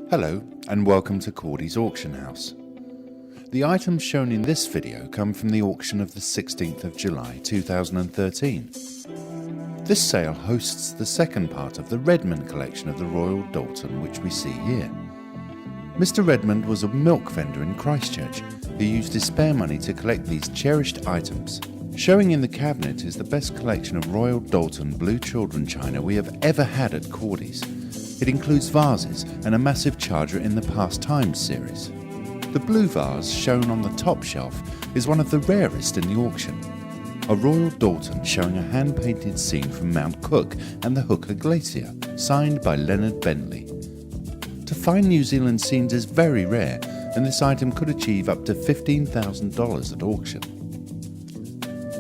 Hello and welcome to Cordy's Auction House. The items shown in this video come from the auction of the 16th of July 2013. This sale hosts the second part of the Redmond collection of the Royal Doulton which we see here. Mr. Redmond was a milk vendor in Christchurch who used his spare money to collect these cherished items. Showing in the cabinet is the best collection of Royal Doulton blue children china we have ever had at Cordy's. It includes vases and a massive charger in the Past Times series. The blue vase shown on the top shelf is one of the rarest in the auction. A Royal Doulton showing a hand-painted scene from Mount Cook and the Hooker Glacier, signed by Leonard Bentley. To find New Zealand scenes is very rare, and this item could achieve up to $15,000 at auction.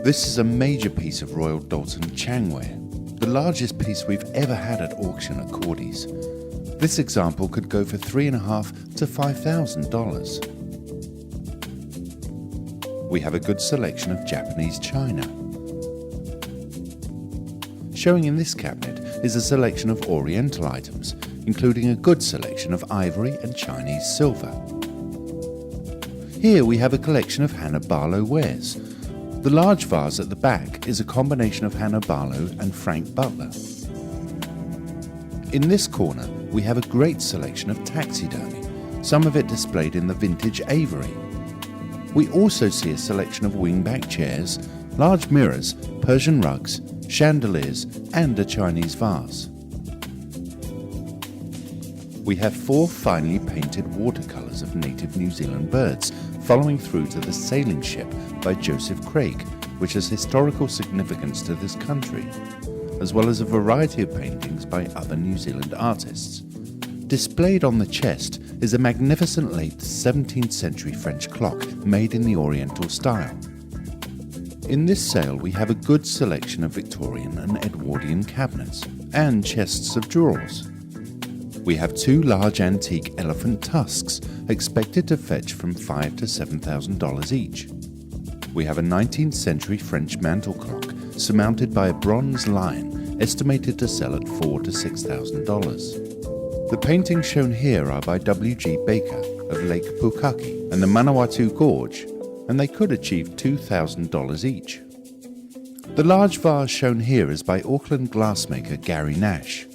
This is a major piece of Royal Doulton Changware, the largest piece we've ever had at auction at Cordy's. This example could go for $3,500 to $5,000. We have a good selection of Japanese china. Showing in this cabinet is a selection of Oriental items, including a good selection of ivory and Chinese silver. Here we have a collection of Hannah Barlow wares. The large vase at the back is a combination of Hannah Barlow and Frank Butler. In this corner we have a great selection of taxidermy, some of it displayed in the vintage Avery. We also see a selection of wingback chairs, large mirrors, Persian rugs, chandeliers and a Chinese vase. We have 4 finely painted watercolours of native New Zealand birds following through to the sailing ship by Joseph Craig, which has historical significance to this country, as well as a variety of paintings by other New Zealand artists. Displayed on the chest is a magnificent late 17th century French clock made in the Oriental style. In this sale we have a good selection of Victorian and Edwardian cabinets and chests of drawers. We have 2 large antique elephant tusks expected to fetch from $5,000 to $7,000 each. We have a 19th century French mantel clock surmounted by a bronze lion estimated to sell at $4,000 to $6,000. The paintings shown here are by W.G. Baker of Lake Pukaki and the Manawatu Gorge, and they could achieve $2,000 each. The large vase shown here is by Auckland glassmaker Gary Nash.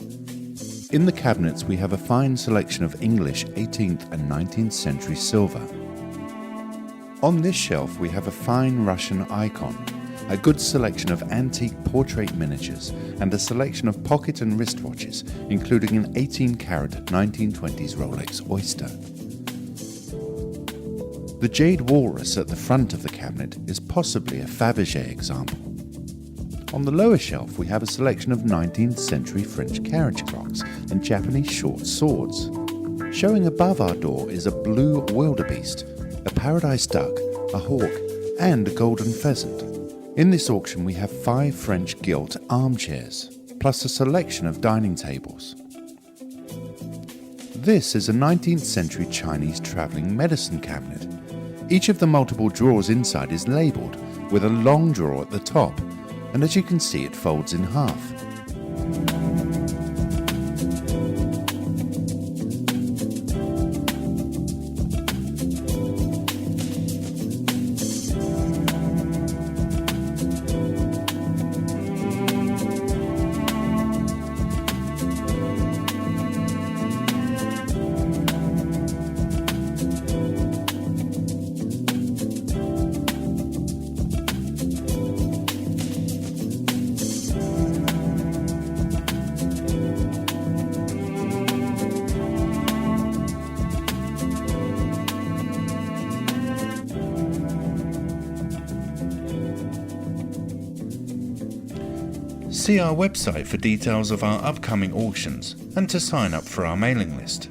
In the cabinets we have a fine selection of English 18th and 19th century silver. On this shelf we have a fine Russian icon, a good selection of antique portrait miniatures and a selection of pocket and wristwatches, including an 18-carat 1920s Rolex Oyster. The jade walrus at the front of the cabinet is possibly a Fabergé example. On the lower shelf we have a selection of 19th century French carriage clocks and Japanese short swords. Showing above our door is a blue wildebeest, a paradise duck, a hawk and a golden pheasant. In this auction we have 5 French gilt armchairs, plus a selection of dining tables. This is a 19th century Chinese travelling medicine cabinet. Each of the multiple drawers inside is labelled, with a long drawer at the top, and as you can see it folds in half. See our website for details of our upcoming auctions and to sign up for our mailing list.